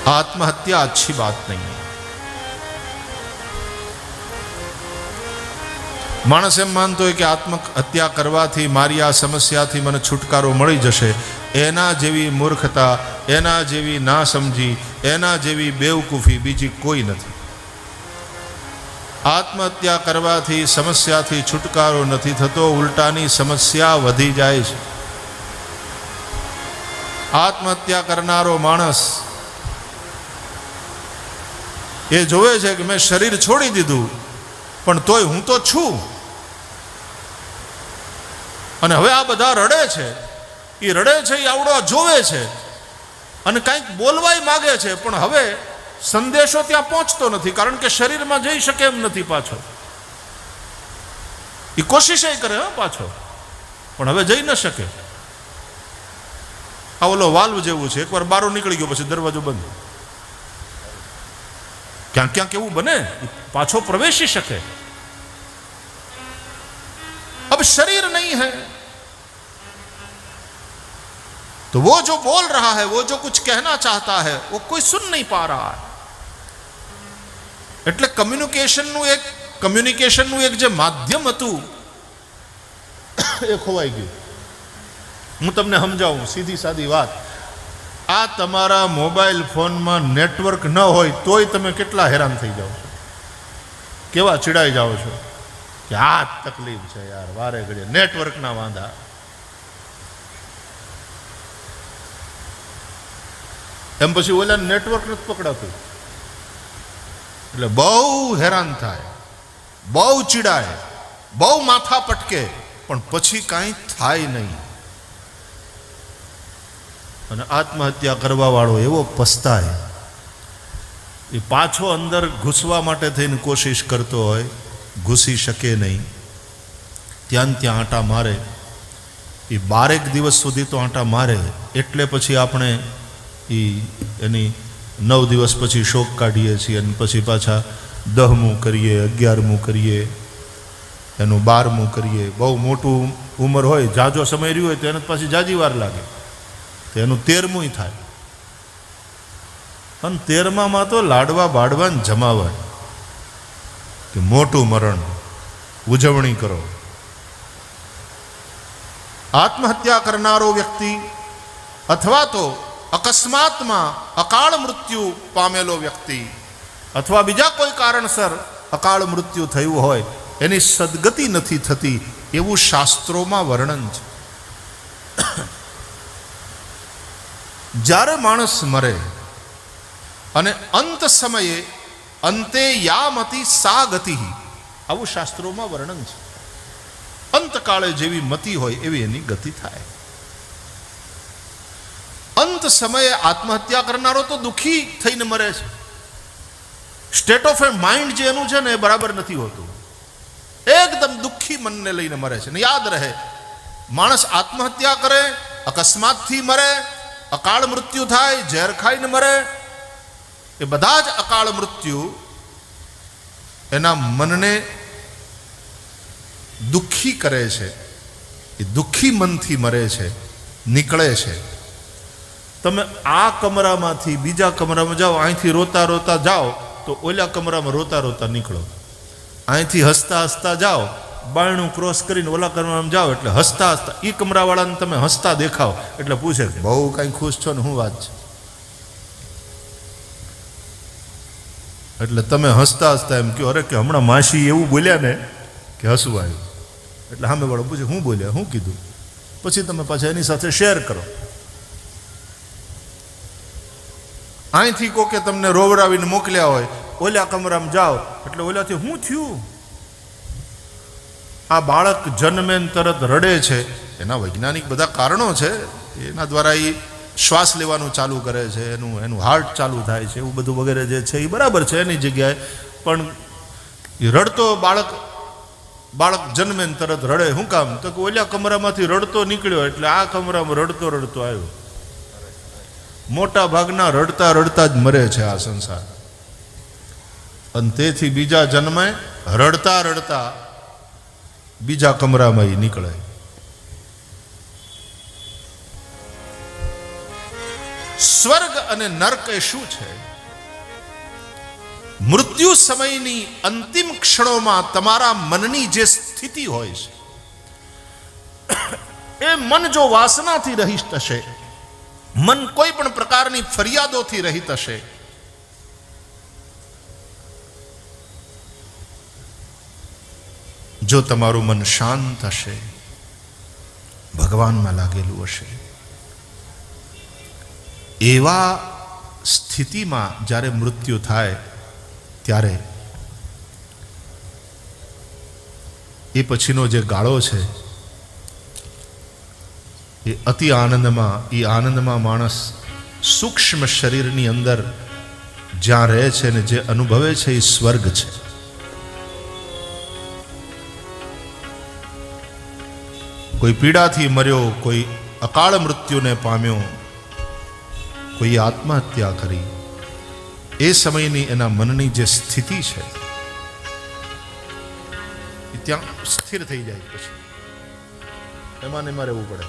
आत्महत्या अच्छी बात नहीं है। माणस एम मानतो है कि आत्महत्या करवाथी मारी आ समस्याथी मने छुटकारो मळी जशे। एना जेवी मूर्खता, एना जेवी ना समझी, एना जेवी बेवकूफी बीजी कोई नहीं। आत्महत्या करवाथी समस्याथी छुटकारो नहीं थतो, उल्टानी समस्या वधी जाय छे। आत्महत्या करनारो माणस ए जोवे छे कि मैं शरीर छोड़ी दीधुं पण तोय हूँ तो छूं अने हवे आ बधा रड़े छे। ई रड़े छे, ई आवड़ो जोवे छे अने कंईक बोलवाय मागे छे पण हवे संदेशो त्यां पहोंचतो नथी, कारण के शरीर में जई शके एम नथी पाछो। ई कोशिशे करे पाछो पण हवे जई न शके। आ ओलो वाल्व जेवुं छे, एकवार बारो निकળી गयो पछी दरवाजो बंध। क्यांक क्यांक एवुं बने पाछो प्रवेशी शके। अब शरीर नहीं है तो वो जो बोल रहा है, वो जो कुछ कहना चाहता है, वो कोई सुन नहीं पा रहा है। એટલે કમ્યુનિકેશનનું એક જે માધ્યમ હતું એ ખોવાઈ ગયું। હું તમને સમજાવું સીધી સાદી વાત। આ તમારા મોબાઈલ ફોનમાં નેટવર્ક ન હોય તોય તમે કેટલા હેરાન થઈ જાઓ છો, કેવા ચીડાઈ જાઓ છો કે આ તકલીફ છે યાર, વારે ઘડીએ નેટવર્કના વાંધા। એમ પછી ઓલા નેટવર્ક નથી પકડાતું એટલે બહુ હેરાન થાય, બહુ ચીડાય, બહુ માથા પટકે પણ પછી કાંઈ થાય નહીં। અને આત્મહત્યા કરવા વાળો એવો પસ્તાય, એ પાછો અંદર ઘૂસવા માટે થઈને કોશિશ કરતો હોય, ઘૂસી શકે નહીં, ત્યાં ત્યાં આંટા મારે। એ 12 દિવસ સુધી તો આંટા મારે એટલે પછી આપણે એની 9 દિવસ પછી શોક કાઢીએ છીએ અને પછી પાછા 10મું કરીએ, 11મું કરીએ, એનું 12મું કરીએ। બહુ મોટું ઉંમર હોય, જાજો સમય રહ્યો હોય તો એને પાછી જાજી વાર લાગે, તો એનું 13મું થાય। અને 13મામાં તો લાડવા બાડવા જમાવટ કે મોટું મરણ ઉજવણી કરો। આત્મહત્યા કરનારો વ્યક્તિ અથવા તો અકસ્માતમાં અકાળ મૃત્યુ પામેલો વ્યક્તિ અથવા બીજા કોઈ કારણસર અકાળ મૃત્યુ થયું હોય, એની સદગતિ નથી થતી એવું શાસ્ત્રોમાં વર્ણન છે। જ્યારે માણસ મરે અને અંત સમયે અંતે યામતિ સા ગતિ, આવું શાસ્ત્રોમાં વર્ણન છે। અંતકાળે જેવી મતિ હોય એવી એની ગતિ થાય। અંત સમયે આત્મહત્યા કરનારો તો દુઃખી થઈને મરે છે। સ્ટેટ ઓફ એ માઇન્ડ જે એનું છે ને એ બરાબર નથી હોતું, એકદમ દુઃખી મનને લઈને મરે છે। ને યાદ રહે, માણસ આત્મહત્યા કરે, અકસ્માતથી મરે, અકાળ મૃત્યુ થાય, ઝેર ખાઈને મરે, એ બધા જ અકાળ મૃત્યુ એના મનને દુઃખી કરે છે। એ દુઃખી મનથી મરે છે, નીકળે છે। તમે આ કમરામાંથી બીજા કમરામાં જાઓ, અહીંથી રોતા રોતા જાઓ તો ઓલા કમરામાં રોતા રોતા નીકળો, અહીંથી હસતા હસતા જાઓ, બારણું ક્રોસ કરીને ઓલા કમરામાં જાઓ એટલે હસતા હસતા, એ કમરાવાળાને તમે હસતા દેખાવ એટલે પૂછે બહુ કાંઈ ખુશ છો ને શું વાત છે, એટલે તમે હસતા હસતા એમ કહો અરે કે હમણાં માસી એવું બોલ્યા ને કે હસવું આવ્યું, એટલે સામે વાળો પૂછે શું બોલ્યા, શું કીધું, પછી તમે પાછા એની સાથે શેર કરો। અહીંથી કોકે તમને રોવરાવીને મોકલ્યા હોય, ઓલા કમરામાં જાઓ એટલે ઓલાથી શું થયું, આ બાળક જન્મે તરત રડે છે, એના વૈજ્ઞાનિક બધા કારણો છે, એના દ્વારા એ શ્વાસ લેવાનું ચાલુ કરે છે, એનું હાર્ટ ચાલુ થાય છે, એવું બધું વગેરે જે છે એ બરાબર છે એની જગ્યાએ, પણ એ રડતો બાળક જન્મે તરત રડે શું કામ, તો કે ઓલા કમરામાંથી રડતો નીકળ્યો એટલે આ કમરામાં રડતો રડતો આવ્યો। મોટા ભાગના રડતા રડતા જ મરે છે આ સંસાર, અને તેથી બીજા જન્મે રડતા રડતા બીજા કમરામાં એ નીકળે। સ્વર્ગ અને નર્ક એ શું છે? મૃત્યુ સમયની અંતિમ ક્ષણોમાં તમારા મનની જે સ્થિતિ હોય છે, એ મન જો વાસનાથી રહિત હશે, મન કોઈ પણ પ્રકારની ફરિયાદોથી રહિત હશે, જો તમારું મન શાંત હશે, ભગવાનમાં લાગેલું હશે, એવા સ્થિતિમાં જ્યારે મૃત્યુ થાય ત્યારે એ પછીનો જે ગાળો છે એ અતિ આનંદમાં, એ આનંદમાં માણસ સૂક્ષ્મ શરીરની અંદર જ્યાં રહે છે ને જે અનુભવે છે એ સ્વર્ગ છે. કોઈ પીડાથી મર્યો, કોઈ અકાળ મૃત્યુને પામ્યો, કોઈ આત્મહત્યા કરી, એ સમયની એના મનની જે સ્થિતિ છે એ ત્યાં સ્થિર થઈ જાય. પછી એમાં ને એમાં રહેવું પડે.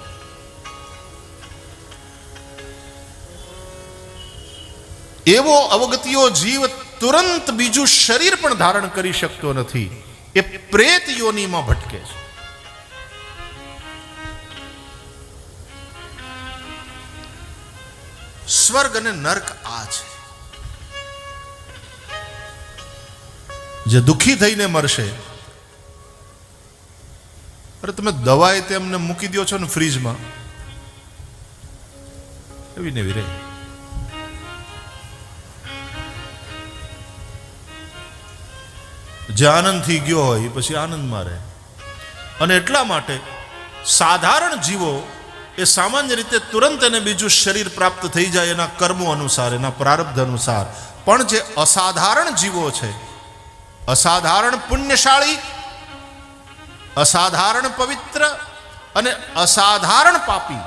એવો અવગતિયો જીવ તુરંત બીજું શરીર પણ ધારણ કરી શકતો નથી, એ પ્રેત યોનિમાં ભટકે છે. સ્વર્ગ અને નર્ક આ છે. જે દુઃખી થઈને મરશે, અરે તમે દવાએ તેમને મૂકી દો છો ને ફ્રીજમાં, એવી ને એવી રહે. જે આનંદથી ગયો હોય એ પછી આનંદમાં રહે. અને એટલા માટે સાધારણ જીવો એ સામાન્ય રીતે તુરંત એને બીજું શરીર પ્રાપ્ત થઈ જાય એના કર્મો અનુસાર, એના પ્રારબ્ધ અનુસાર. પણ જે અસાધારણ જીવો છે, અસાધારણ પુણ્યશાળી, અસાધારણ પવિત્ર અને અસાધારણ પાપી,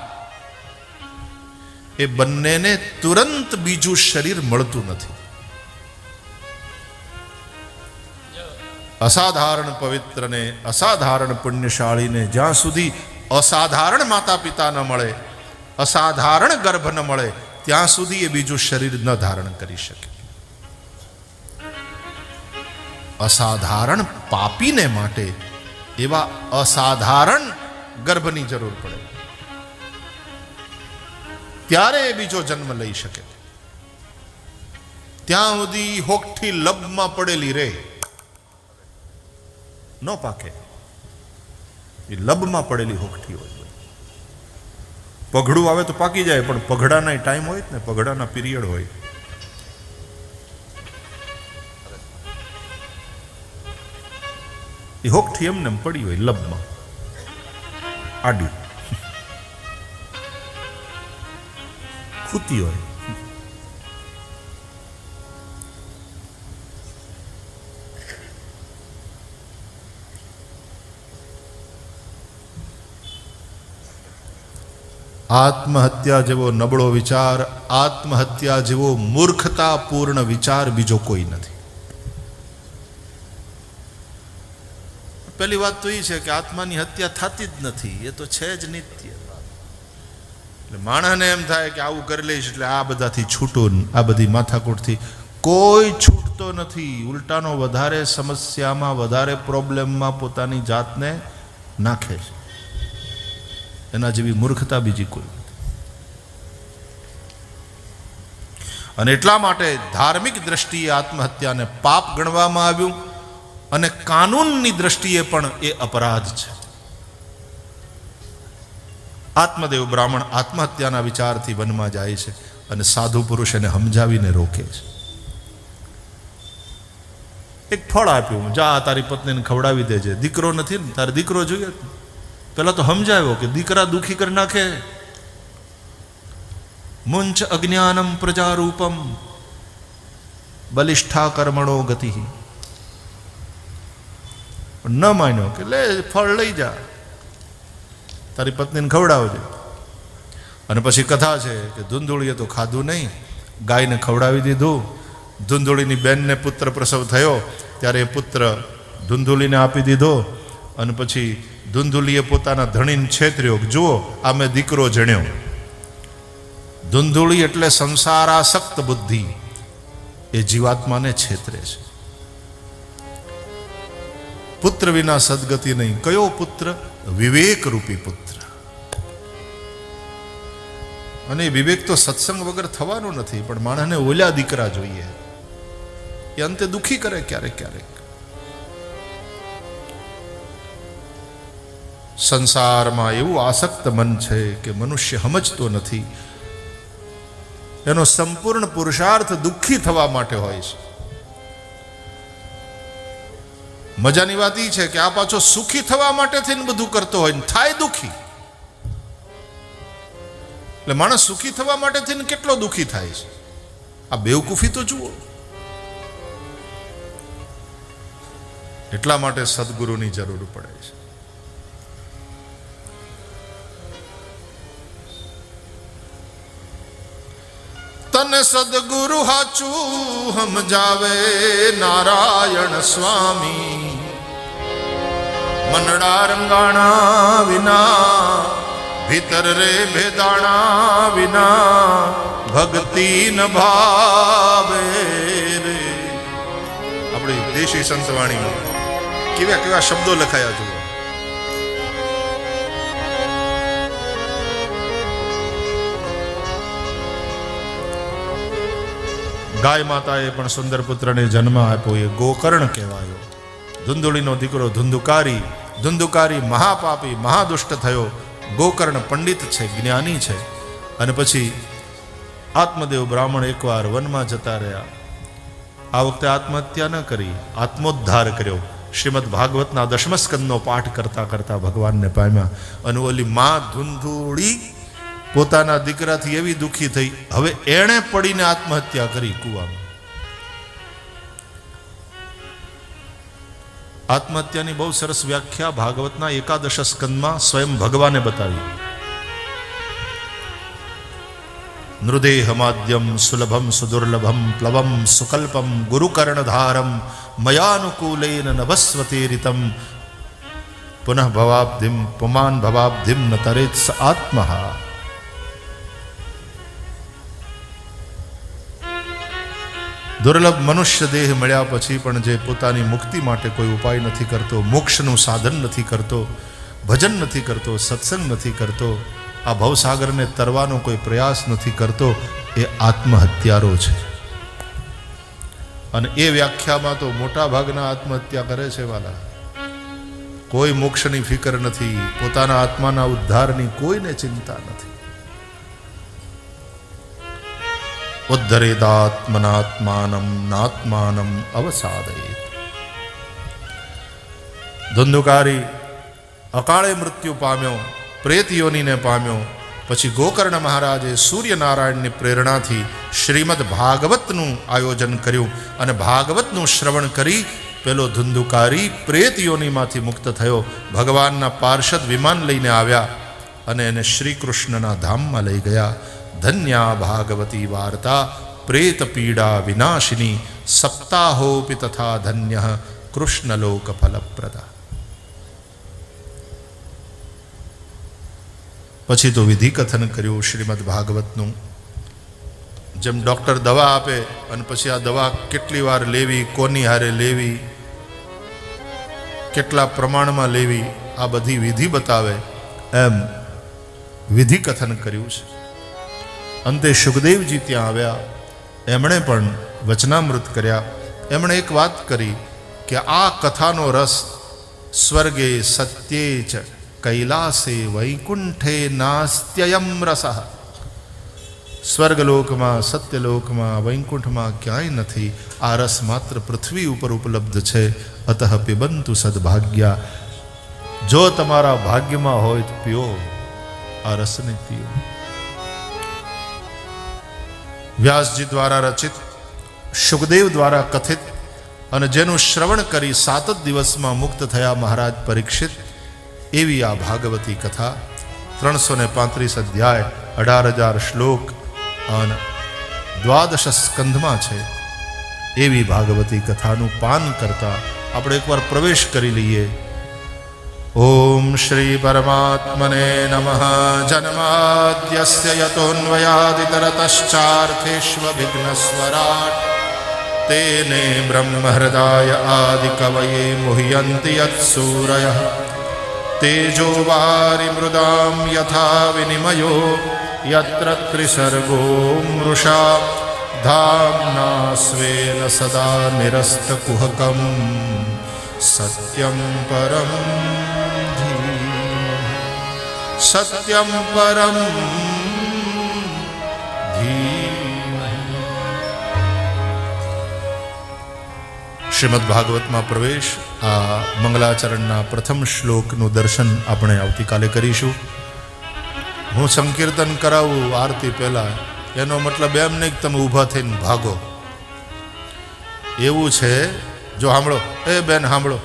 એ બંનેને તુરંત બીજું શરીર મળતું નથી. અસાધારણ પવિત્ર ને અસાધારણ પુણ્યશાળીને જ્યાં સુધી અસાધારણ માતા પિતા ન મળે, અસાધારણ ગર્ભ ન મળે, ત્યાં સુધી એ બીજું શરીર ન ધારણ કરી શકે. અસાધારણ પાપીને માટે એવા અસાધારણ ગર્ભની જરૂર પડે, ત્યારે એ બીજો જન્મ લઈ શકે. ત્યાં સુધી હોઠી લબમાં પડેલી રહે, ન પાકે. એ લબમાં પડેલી હોઠી હોય. પગડું આવે તો પાકી જાય, પણ પગડાના ટાઈમ હોય ને, પગડાના પીરિયડ હોય. એ હોઠી એમને પડી હોય લબમાં, આડી ખૂતી હોય. આત્મહત્યા જેવો નબળો વિચાર, આત્મહત્યા જેવો મૂર્ખતાપૂર્ણ વિચાર બીજો કોઈ નથી. પહેલી વાત તો એ છે કે આત્માની હત્યા થતી જ નથી, એ તો છે જ નિત્ય. એટલે માણસને એમ થાય કે આવું કરી લઈશ એટલે આ બધાથી છૂટું, આ બધી માથાકૂટથી કોઈ છૂટતો નથી. ઉલટાનો વધારે સમસ્યામાં, વધારે પ્રોબ્લેમમાં પોતાની જાતને નાખે છે. એના જેવી મૂર્ખતા બીજી કોઈ નથી. અને એટલા માટે ધાર્મિક દ્રષ્ટિએ આત્મહત્યાને પાપ ગણવામાં આવ્યું, અને કાનૂનની દ્રષ્ટિએ પણ એ અપરાધ છે. આત્મદેવ બ્રાહ્મણ આત્મહત્યાના વિચારથી વનમાં જાય છે અને સાધુ પુરુષ એને સમજાવીને રોકે છે. એક ફળ આપ્યું, જા તારી પત્નીને ખવડાવી દેજે. દીકરો નથી ને, તારે દીકરો જોઈએ. પેલા તો સમજાવ્યો કે દીકરા દુઃખી કરી નાખે. મુંચ અજ્ઞાનમ પ્રજારૂપમ બલિષ્ઠા કર્મણો ગતિ. ન માન્યો કે લે ફળ લઈ જા, તારી પત્નીને ખવડાવજે. અને પછી કથા છે કે ધૂંધુળીએ તો ખાધું નહીં, ગાયને ખવડાવી દીધું. ધૂંધુળીની બેનને પુત્ર પ્રસવ થયો ત્યારે એ પુત્ર ધૂંધુલીને આપી દીધો. અને પછી ધૂંધુલીએ પોતાના ધણીને છેતર્યો, જુઓ આ મેં દીકરો જણ્યો. ધૂંધુળી એટલે સંસારાસક્ત બુદ્ધિ, એ જીવાત્માને છેતરે છે. પુત્ર વિના સદગતિ નહીં. કયો પુત્ર? વિવેક રૂપી પુત્ર. અને વિવેક તો સત્સંગ વગર થવાનો નથી, પણ માણસને ઓલા દીકરા જોઈએ, એ અંતે દુખી કરે ક્યારેક ક્યારેક. સંસારમાં એવું આસક્ત મન છે કે મનુષ્ય સમજતો નથી. એનો સંપૂર્ણ પુરુષાર્થ દુઃખી થવા માટે હોય છે. મજાની વાત એ છે કે આ પાછો સુખી થવા માટે થઈને બધું કરતો હોય ને થાય દુઃખી. એટલે માણસ સુખી થવા માટે થઈને કેટલો દુઃખી થાય છે. આ બેવકૂફી તો જુઓ. એટલા માટે સદગુરુની જરૂર પડે છે. તને સદગુરુ હાચું સમજાવે નારાયણ સ્વામી, મનડા રંગાણા વિના ભીતર રે ભેદાણા વિના ભક્તિ ન ભાવે રે. આપણી દેશી સંતવાણીમાં કેવા કેવા શબ્દો લખાયા જુઓ. ગાય માતાએ પણ સુંદર પુત્રને જન્મ આપ્યો, એ ગોકર્ણ કહેવાયો. ધુંધુળીનો દીકરો ધુંધુકારી, ધુંધુકારી મહાપાપી મહાદુષ્ટ થયો. ગોકર્ણ પંડિત છે, જ્ઞાની છે. અને પછી આત્મદેવ બ્રાહ્મણ એકવાર વનમાં જતા રહ્યા. આ વખતે આત્મહત્યા ન કરી, આત્મોદ્ધાર કર્યો. શ્રીમદ ભાગવતના 10મ સ્કંદનો પાઠ કરતા કરતા ભગવાનને પામ્યા. અને ઓલી માં ધુંધુળી પોતાના દીકરાથી એવી દુઃખી થઈ, હવે એણે પડીને આત્મહત્યા કરી કૂવામાં. આત્મહત્યાની બહુ સરસ વ્યાખ્યા ભાગવતના 11 સ્કંદમાં સ્વયં ભગવાને બતાવી. નૃદેહમાદ્યમ સુલભમ સુદુર્લભમ પ્લવમ સુકલ્પમ ગુરુકર્ણધારમ મયાનુકૂલેન નભસ્વતીરિતમ પુનઃ ભવાબ્ધિમ પુમાન ભવાબ્ધિમ ન તરેત સ આત્મહા. દુર્લભ મનુષ્ય દેહ મળ્યા પછી પણ જે પોતાની મુક્તિ માટે કોઈ ઉપાય નથી કરતો, મોક્ષનું સાધન નથી કરતો, ભજન નથી કરતો, સત્સંગ નથી કરતો, આ ભવસાગરને તરવાનો કોઈ પ્રયાસ નથી કરતો, એ આત્મહત્યારો છે. અને એ વ્યાખ્યામાં તો મોટા ભાગના આત્મહત્યા કરે છે વાલા. કોઈ મોક્ષની ફિકર નથી, પોતાના આત્માના ઉદ્ધારની કોઈને ચિંતા નથી. ઉદ્ધરેદાત્મનાત્માનમ નાત્માનમ અવસાદયેત. ધુંધુકારી અકાળે મૃત્યુ પામ્યો, પ્રેત યોનિને પામ્યો. પછી ગોકર્ણ મહારાજે સૂર્યનારાયણની પ્રેરણાથી શ્રીમદ ભાગવતનું આયોજન કર્યું અને ભાગવતનું શ્રવણ કરી પેલો ધુંધુકારી પ્રેત યોનિમાંથી મુક્ત થયો. ભગવાનના પાર્ષદ વિમાન લઈને આવ્યા અને એને શ્રી કૃષ્ણના ધામમાં લઈ ગયા. ધન્યા ભાગવતી વાર્તા પ્રેત પીડા વિનાશિની સપ્તાહોપી તથા ધન્ય કૃષ્ણલોક ફલપ્રદા. પછી તો વિધિ કથન કર્યું શ્રીમદ ભાગવતનું. જેમ ડૉક્ટર દવા આપે અને પછી આ દવા કેટલી વાર લેવી, કોની હારે લેવી, કેટલા પ્રમાણમાં લેવી, આ બધી વિધિ બતાવે એમ વિધિ કથન કર્યું છે. અંતે સુખદેવજી ત્યાં આવ્યા. એમણે પણ વચનામૃત કર્યા. એમણે એક વાત કરી કે આ કથાનો રસ સ્વર્ગે સત્યે ચ કૈલાસે વૈકુંઠે નાસ્ત્યયમ રસઃ. સ્વર્ગલોકમાં, સત્યલોકમાં, વૈકુંઠમાં ક્યાંય નથી. આ રસ માત્ર પૃથ્વી ઉપર ઉપલબ્ધ છે. અતઃ પિબંતુ સદભાગ્યા. જો તમારા ભાગ્યમાં હોય તો પીઓ, આ રસને પીઓ. વ્યાસજી દ્વારા રચિત, સુખદેવ દ્વારા કથિત અને જેનું શ્રવણ કરી 7 જ દિવસમાં મુક્ત થયા મહારાજ પરીક્ષિત, એવી આ ભાગવતી કથા 335 અધ્યાય 18,000 શ્લોક અને 12 સ્કંધમાં છે. એવી ભાગવતી કથાનું પાન કરતા આપણે એકવાર પ્રવેશ કરી લઈએ. ओम श्री परमात्मने नमः। जन्माद्यस्य यतोऽन्वयादितरतश्चार्थेष्वभिघ्नस्वराट् तेने ब्रह्महृदाय आदिकवये मुह्यन्ति यत्सूरयः तेजो वारिमृदां यथा विनिमयो यत्र त्रिसर्गो मृषा धाम्ना स्वेन सदा निरस्तकुहकं सत्यं परं धीमहि। सत्यं परं धीमहि। श्रीमद् भागवतમાં પ્રવેશ આ મંગલાચરણના પ્રથમ શ્લોકનું દર્શન આપણે આવતીકાલે કરીશું. હું સંકીર્તન કરાવું આરતી પહેલા, એનો મતલબ એમ નહીં કે તમે ઊભા થઈને ભાગો. એવું છે, જો સાંભળો, એ બેન સાંભળો,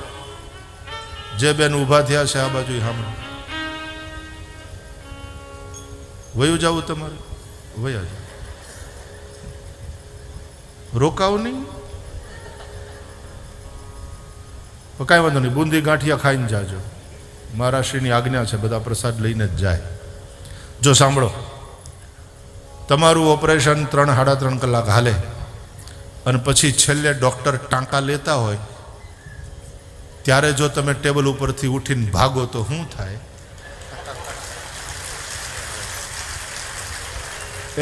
જે બેન ઊભા થયા છે આ બાજુ સાંભળો. વયું જવું તમારે, વયા જાવ, રોકાવ નહીં. કાંઈ વાંધો નહીં, બુંદી ગાંઠિયા ખાઈને જાજો. મહારાષ્ટ્રની આજ્ઞા છે, બધા પ્રસાદ લઈને જ જાય. જો સાંભળો, તમારું ઓપરેશન 3-3.5 કલાક હાલે અને પછી છેલ્લે ડૉક્ટર ટાંકા લેતા હોય ત્યારે જો તમે ટેબલ ઉપરથી ઉઠીને ભાગો તો શું થાય?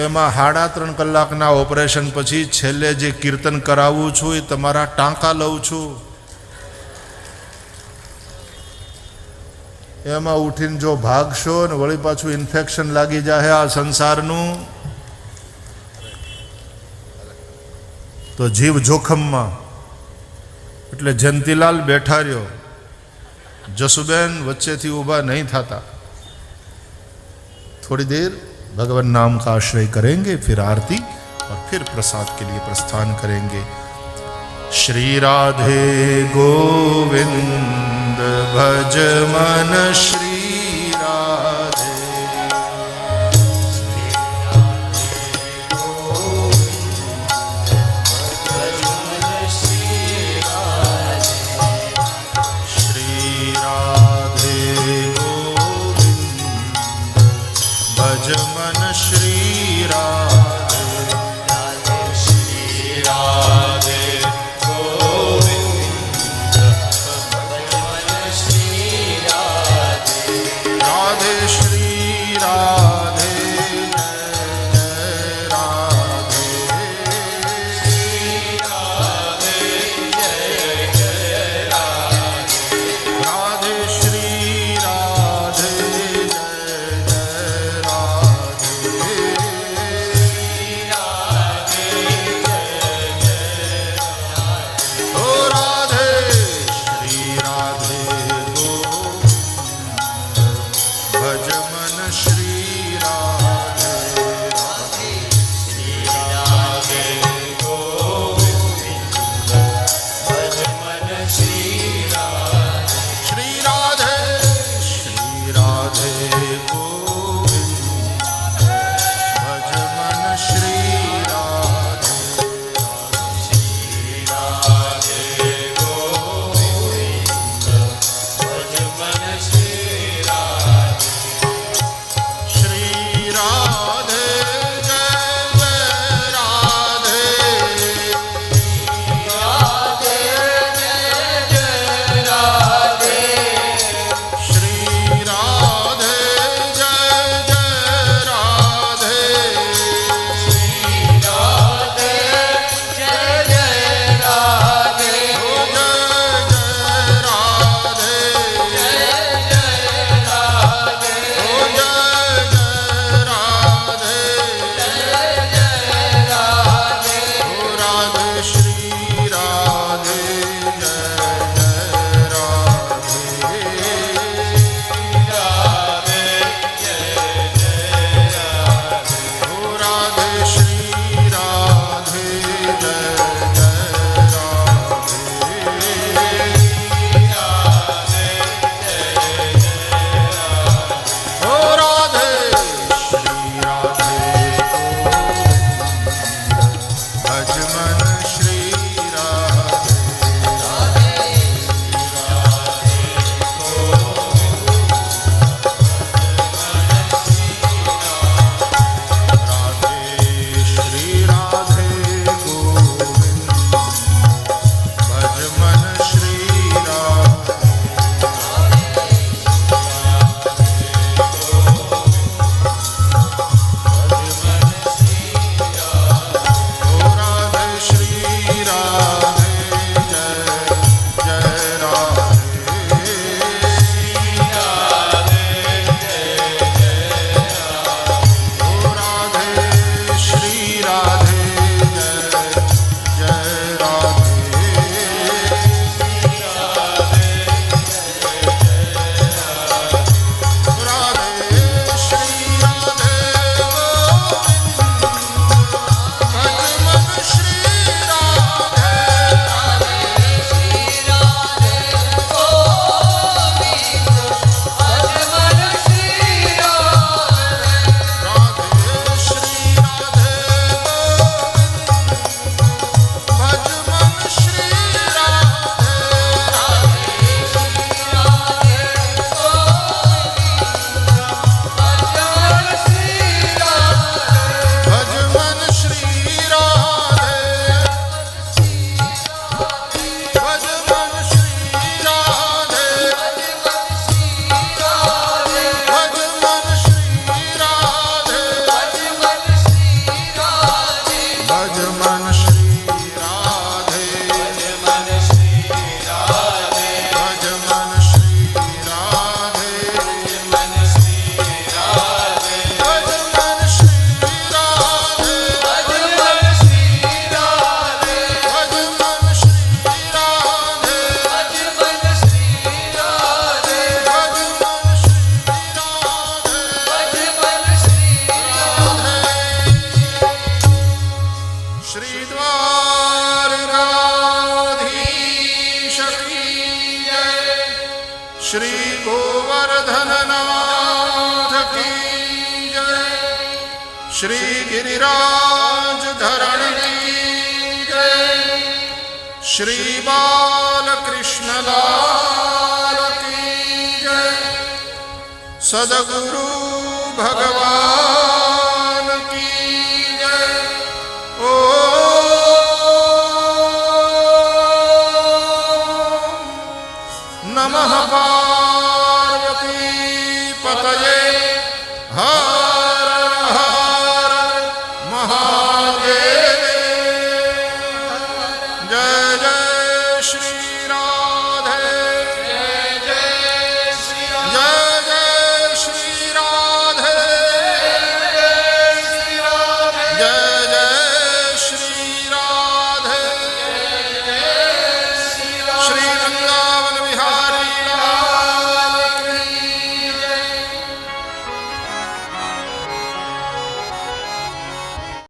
એમાં 3.5 કલાકના ઓપરેશન પછી છેલ્લે જે કીર્તન કરાવું છું એ તમારા ટાંકા લઉં છું. એમાં ઉઠીને જો ભાગશો ને વળી પાછું ઇન્ફેક્શન લાગી જાય આ સંસારનું, તો જીવ જોખમમાં. એટલે જયંતીલાલ બેઠા રહ્યો, જસુબેન વચ્ચેથી ઊભા નહીં થતા. थोड़ी देर भगवान नाम का आश्रय करेंगे, फिर आरती और फिर प्रसाद के लिए प्रस्थान करेंगे. श्री राधे गोविंद भज मन श्री राधे. श्री राधे गोविंद भज मन श्री राधे. श्री राधे गोविंद भज मन श्री राधे. राधे जय जय राधे श्री गोवर्धननाथ की जय श्री गिरिराज धरण की जय श्री बालकृष्ण लाल की जय सद्गुरु भगवान